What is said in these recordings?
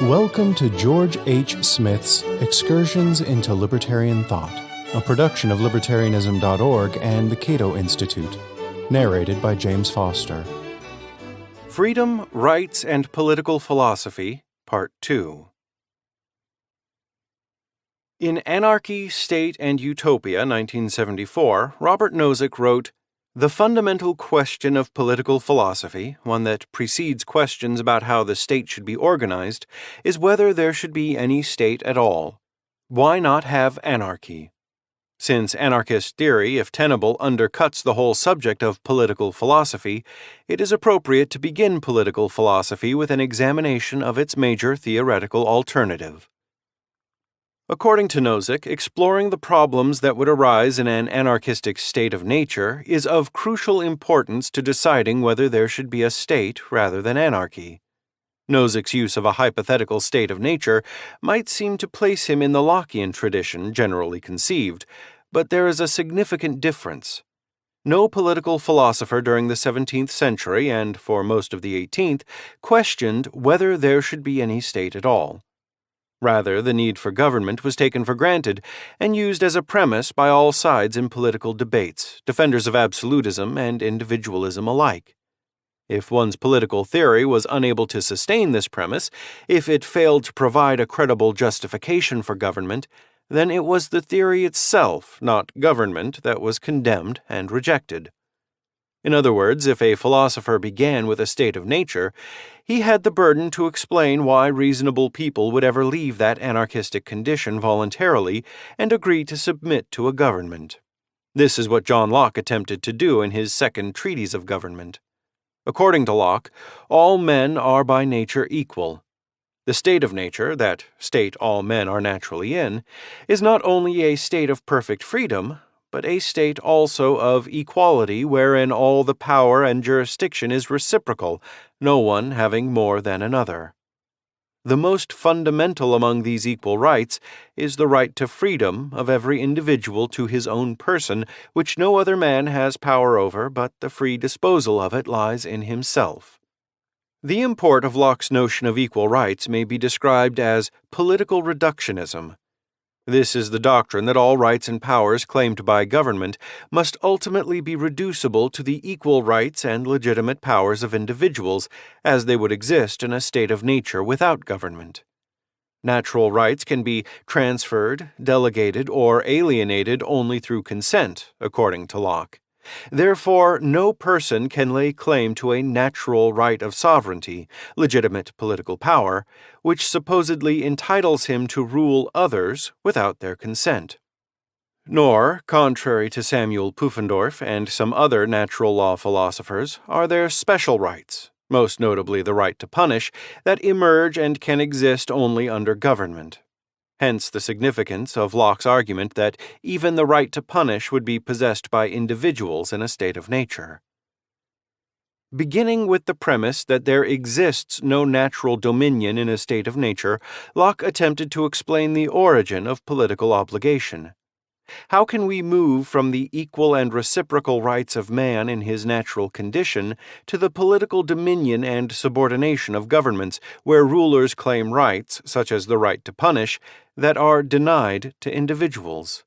Welcome to George H. Smith's Excursions into Libertarian Thought, a production of Libertarianism.org and the Cato Institute, narrated by James Foster. Freedom, Rights, and Political Philosophy, Part 2. In Anarchy, State, and Utopia, 1974, Robert Nozick wrote, "The fundamental question of political philosophy, one that precedes questions about how the state should be organized, is whether there should be any state at all. Why not have anarchy? Since anarchist theory, if tenable, undercuts the whole subject of political philosophy, it is appropriate to begin political philosophy with an examination of its major theoretical alternative." According to Nozick, exploring the problems that would arise in an anarchistic state of nature is of crucial importance to deciding whether there should be a state rather than anarchy. Nozick's use of a hypothetical state of nature might seem to place him in the Lockean tradition generally conceived, but there is a significant difference. No political philosopher during the 17th century, and for most of the 18th, questioned whether there should be any state at all. Rather, the need for government was taken for granted and used as a premise by all sides in political debates, defenders of absolutism and individualism alike. If one's political theory was unable to sustain this premise, if it failed to provide a credible justification for government, then it was the theory itself, not government, that was condemned and rejected. In other words, if a philosopher began with a state of nature, he had the burden to explain why reasonable people would ever leave that anarchistic condition voluntarily and agree to submit to a government. This is what John Locke attempted to do in his second treatise of government. According to Locke, all men are by nature equal. The state of nature, that state all men are naturally in, is not only a state of perfect freedom, but a state also of equality wherein all the power and jurisdiction is reciprocal, no one having more than another. The most fundamental among these equal rights is the right to freedom of every individual to his own person, which no other man has power over, but the free disposal of it lies in himself. The import of Locke's notion of equal rights may be described as political reductionism. This is the doctrine that all rights and powers claimed by government must ultimately be reducible to the equal rights and legitimate powers of individuals as they would exist in a state of nature without government. Natural rights can be transferred, delegated, or alienated only through consent, according to Locke. Therefore, no person can lay claim to a natural right of sovereignty, legitimate political power, which supposedly entitles him to rule others without their consent. Nor, contrary to Samuel Pufendorf and some other natural law philosophers, are there special rights, most notably the right to punish, that emerge and can exist only under government. Hence the significance of Locke's argument that even the right to punish would be possessed by individuals in a state of nature. Beginning with the premise that there exists no natural dominion in a state of nature, Locke attempted to explain the origin of political obligation. How can we move from the equal and reciprocal rights of man in his natural condition to the political dominion and subordination of governments, where rulers claim rights, such as the right to punish, that are denied to individuals?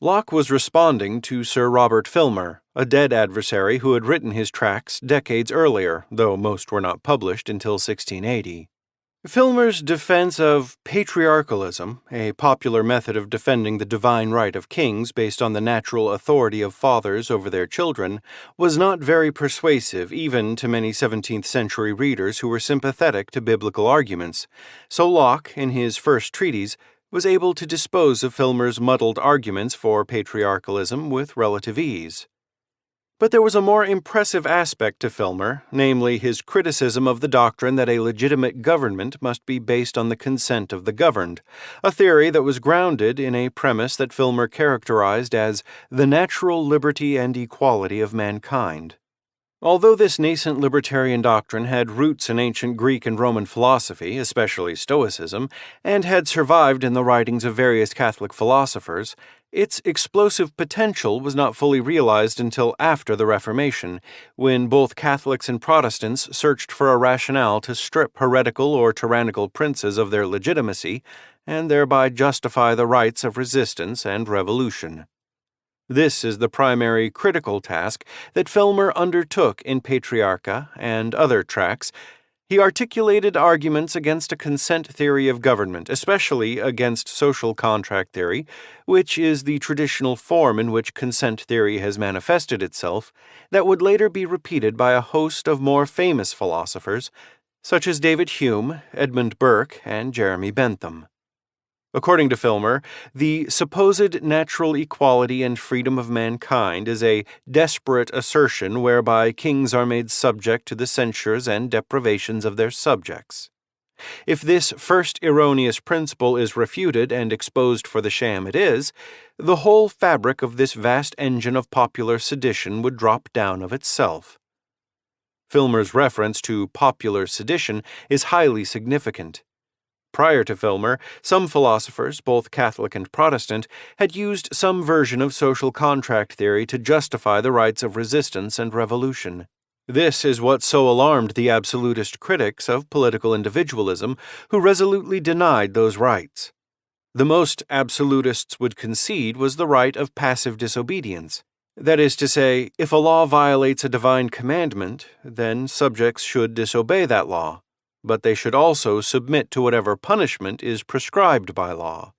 Locke was responding to Sir Robert Filmer, a dead adversary who had written his tracts decades earlier, though most were not published until 1680. Filmer's defense of patriarchalism, a popular method of defending the divine right of kings based on the natural authority of fathers over their children, was not very persuasive even to many 17th century readers who were sympathetic to biblical arguments, so Locke, in his first treatise, was able to dispose of Filmer's muddled arguments for patriarchalism with relative ease. But there was a more impressive aspect to Filmer, namely his criticism of the doctrine that a legitimate government must be based on the consent of the governed, a theory that was grounded in a premise that Filmer characterized as the natural liberty and equality of mankind. Although this nascent libertarian doctrine had roots in ancient Greek and Roman philosophy, especially Stoicism, and had survived in the writings of various Catholic philosophers, Its explosive potential was not fully realized until after the Reformation, when both Catholics and Protestants searched for a rationale to strip heretical or tyrannical princes of their legitimacy and thereby justify the rights of resistance and revolution. This is the primary critical task that Filmer undertook in Patriarcha and other tracts. He articulated arguments against a consent theory of government, especially against social contract theory, which is the traditional form in which consent theory has manifested itself, that would later be repeated by a host of more famous philosophers, such as David Hume, Edmund Burke, and Jeremy Bentham. According to Filmer, the supposed natural equality and freedom of mankind is a desperate assertion whereby kings are made subject to the censures and deprivations of their subjects. If this first erroneous principle is refuted and exposed for the sham it is, the whole fabric of this vast engine of popular sedition would drop down of itself. Filmer's reference to popular sedition is highly significant. Prior to Filmer, some philosophers, both Catholic and Protestant, had used some version of social contract theory to justify the rights of resistance and revolution. This is what so alarmed the absolutist critics of political individualism, who resolutely denied those rights. The most absolutists would concede was the right of passive disobedience. That is to say, if a law violates a divine commandment, then subjects should disobey that law, but they should also submit to whatever punishment is prescribed by law.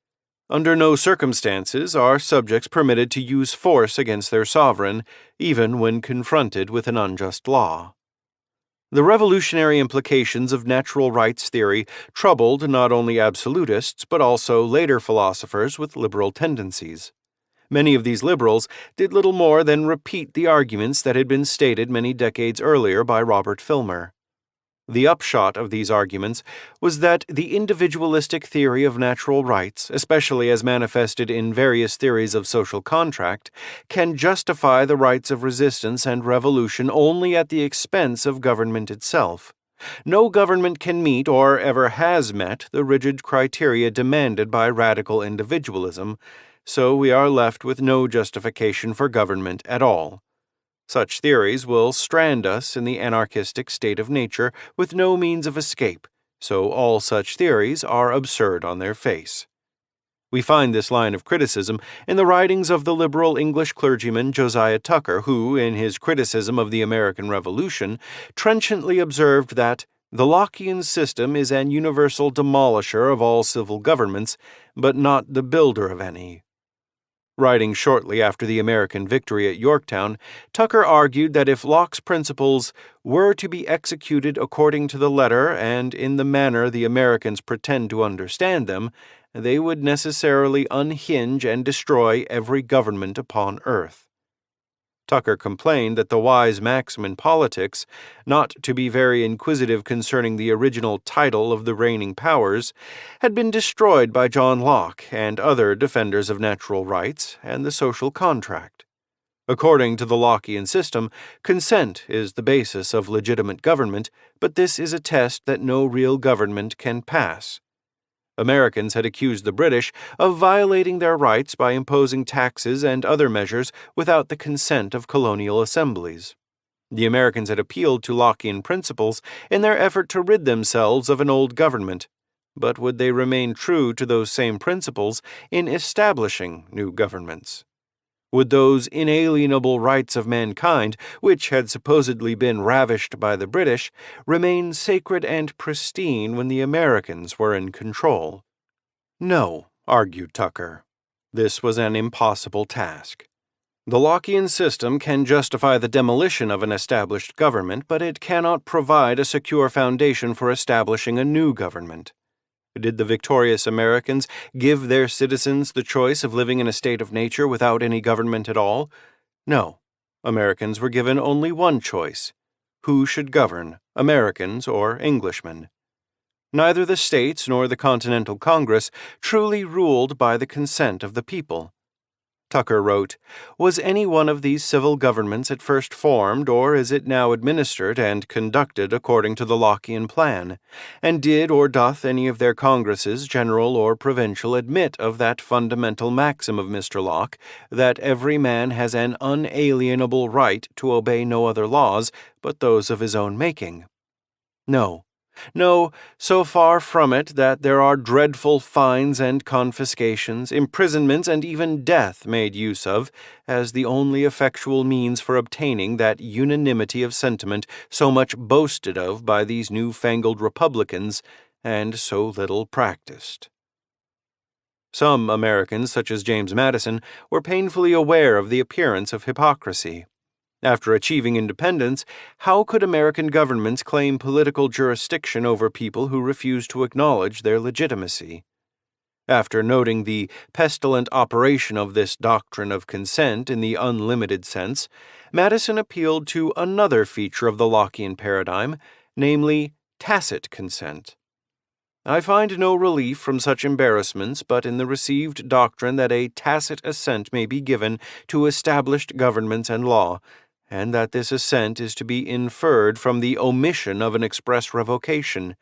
Under no circumstances are subjects permitted to use force against their sovereign, even when confronted with an unjust law. The revolutionary implications of natural rights theory troubled not only absolutists but also later philosophers with liberal tendencies. Many of these liberals did little more than repeat the arguments that had been stated many decades earlier by Robert Filmer. The upshot of these arguments was that the individualistic theory of natural rights, especially as manifested in various theories of social contract, can justify the rights of resistance and revolution only at the expense of government itself. No government can meet or ever has met the rigid criteria demanded by radical individualism, so we are left with no justification for government at all. Such theories will strand us in the anarchistic state of nature with no means of escape, so all such theories are absurd on their face. We find this line of criticism in the writings of the liberal English clergyman Josiah Tucker, who, in his criticism of the American Revolution, trenchantly observed that the Lockean system is an universal demolisher of all civil governments, but not the builder of any. Writing shortly after the American victory at Yorktown, Tucker argued that if Locke's principles were to be executed according to the letter and in the manner the Americans pretend to understand them, they would necessarily unhinge and destroy every government upon earth. Tucker complained that the wise maxim in politics, not to be very inquisitive concerning the original title of the reigning powers, had been destroyed by John Locke and other defenders of natural rights and the social contract. According to the Lockean system, consent is the basis of legitimate government, but this is a test that no real government can pass. Americans had accused the British of violating their rights by imposing taxes and other measures without the consent of colonial assemblies. The Americans had appealed to Lockean principles in their effort to rid themselves of an old government, but would they remain true to those same principles in establishing new governments? Would those inalienable rights of mankind, which had supposedly been ravished by the British, remain sacred and pristine when the Americans were in control? No, argued Tucker. This was an impossible task. The Lockean system can justify the demolition of an established government, but it cannot provide a secure foundation for establishing a new government. Did the victorious Americans give their citizens the choice of living in a state of nature without any government at all? No. Americans were given only one choice. Who should govern, Americans or Englishmen? Neither the states nor the Continental Congress truly ruled by the consent of the people. Tucker wrote, "Was any one of these civil governments at first formed, or is it now administered and conducted according to the Lockean plan? And did or doth any of their Congresses, general or provincial, admit of that fundamental maxim of Mr. Locke, that every man has an unalienable right to obey no other laws but those of his own making? No. No, so far from it that there are dreadful fines and confiscations, imprisonments, and even death made use of as the only effectual means for obtaining that unanimity of sentiment so much boasted of by these new-fangled Republicans and so little practiced." Some Americans, such as James Madison, were painfully aware of the appearance of hypocrisy. After achieving independence, how could American governments claim political jurisdiction over people who refused to acknowledge their legitimacy? After noting the pestilent operation of this doctrine of consent in the unlimited sense, Madison appealed to another feature of the Lockean paradigm, namely tacit consent. "I find no relief from such embarrassments but in the received doctrine that a tacit assent may be given to established governments and law, and that this assent is to be inferred from the omission of an express revocation.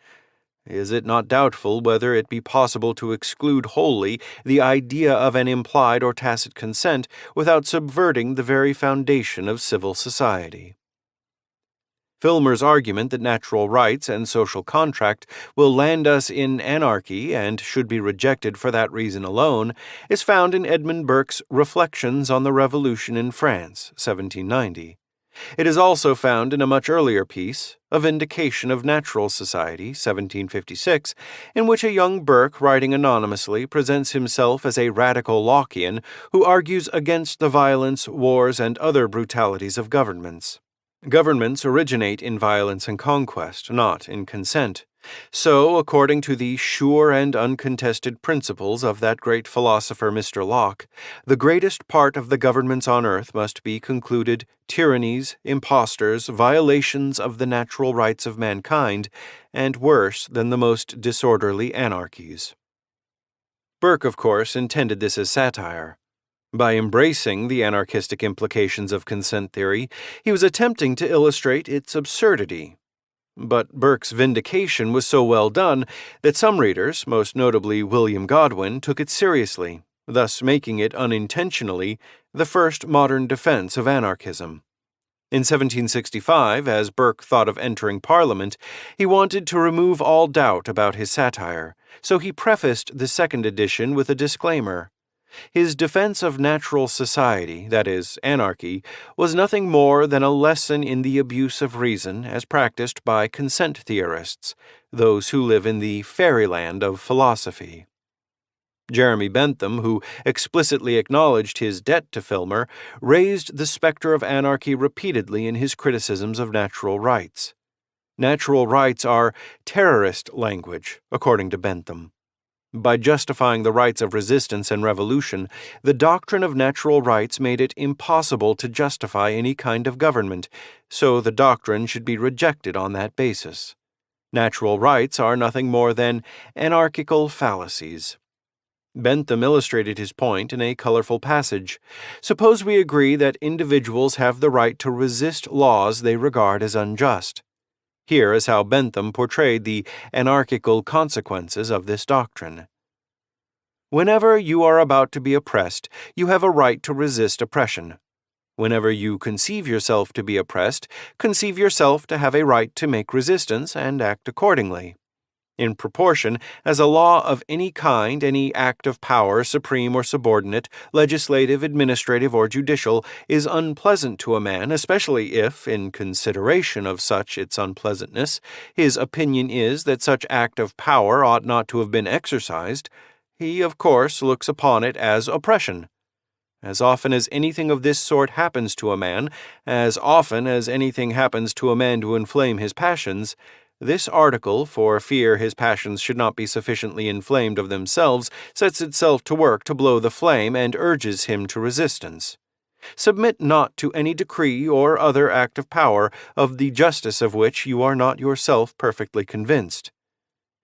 Is it not doubtful whether it be possible to exclude wholly the idea of an implied or tacit consent without subverting the very foundation of civil society?" Filmer's argument that natural rights and social contract will land us in anarchy and should be rejected for that reason alone is found in Edmund Burke's Reflections on the Revolution in France, 1790. It is also found in a much earlier piece, A Vindication of Natural Society, 1756, in which a young Burke writing anonymously presents himself as a radical Lockean who argues against the violence, wars, and other brutalities of governments. Governments originate in violence and conquest, not in consent. So, according to the sure and uncontested principles of that great philosopher Mr. Locke, the greatest part of the governments on earth must be concluded tyrannies, impostors, violations of the natural rights of mankind, and worse than the most disorderly anarchies. Burke, of course, intended this as satire. By embracing the anarchistic implications of consent theory, he was attempting to illustrate its absurdity. But Burke's vindication was so well done that some readers, most notably William Godwin, took it seriously, thus making it unintentionally the first modern defense of anarchism. In 1765, as Burke thought of entering Parliament, he wanted to remove all doubt about his satire, so he prefaced the second edition with a disclaimer. His defense of natural society, that is, anarchy, was nothing more than a lesson in the abuse of reason as practiced by consent theorists, those who live in the fairyland of philosophy. Jeremy Bentham, who explicitly acknowledged his debt to Filmer, raised the specter of anarchy repeatedly in his criticisms of natural rights. Natural rights are terrorist language, according to Bentham. By justifying the rights of resistance and revolution, the doctrine of natural rights made it impossible to justify any kind of government, so the doctrine should be rejected on that basis. Natural rights are nothing more than anarchical fallacies. Bentham illustrated his point in a colorful passage. Suppose we agree that individuals have the right to resist laws they regard as unjust. Here is how Bentham portrayed the anarchical consequences of this doctrine. Whenever you are about to be oppressed, you have a right to resist oppression. Whenever you conceive yourself to be oppressed, conceive yourself to have a right to make resistance and act accordingly. In proportion as a law of any kind, any act of power, supreme or subordinate, legislative, administrative, or judicial, is unpleasant to a man, especially if, in consideration of such its unpleasantness, his opinion is that such act of power ought not to have been exercised, he, of course, looks upon it as oppression. As often as anything of this sort happens to a man, as often as anything happens to a man to inflame his passions, this article, for fear his passions should not be sufficiently inflamed of themselves, sets itself to work to blow the flame and urges him to resistance. Submit not to any decree or other act of power of the justice of which you are not yourself perfectly convinced.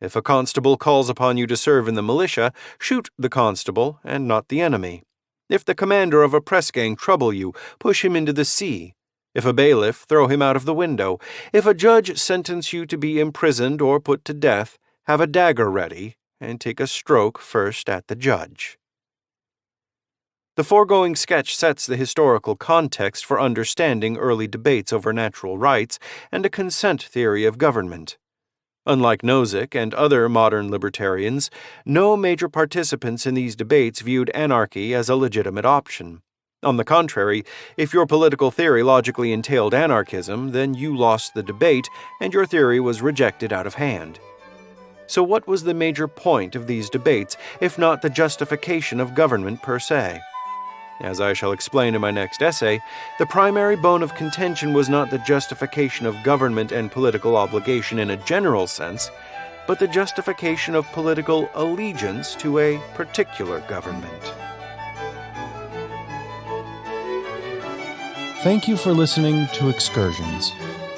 If a constable calls upon you to serve in the militia, shoot the constable and not the enemy. If the commander of a press gang trouble you, push him into the sea. If a bailiff, throw him out of the window. If a judge sentence you to be imprisoned or put to death, have a dagger ready, and take a stroke first at the judge. The foregoing sketch sets the historical context for understanding early debates over natural rights and a consent theory of government. Unlike Nozick and other modern libertarians, no major participants in these debates viewed anarchy as a legitimate option. On the contrary, if your political theory logically entailed anarchism, then you lost the debate and your theory was rejected out of hand. So what was the major point of these debates, if not the justification of government per se? As I shall explain in my next essay, the primary bone of contention was not the justification of government and political obligation in a general sense, but the justification of political allegiance to a particular government. Thank you for listening to Excursions.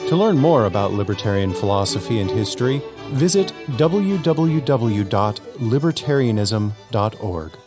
To learn more about libertarian philosophy and history, visit www.libertarianism.org.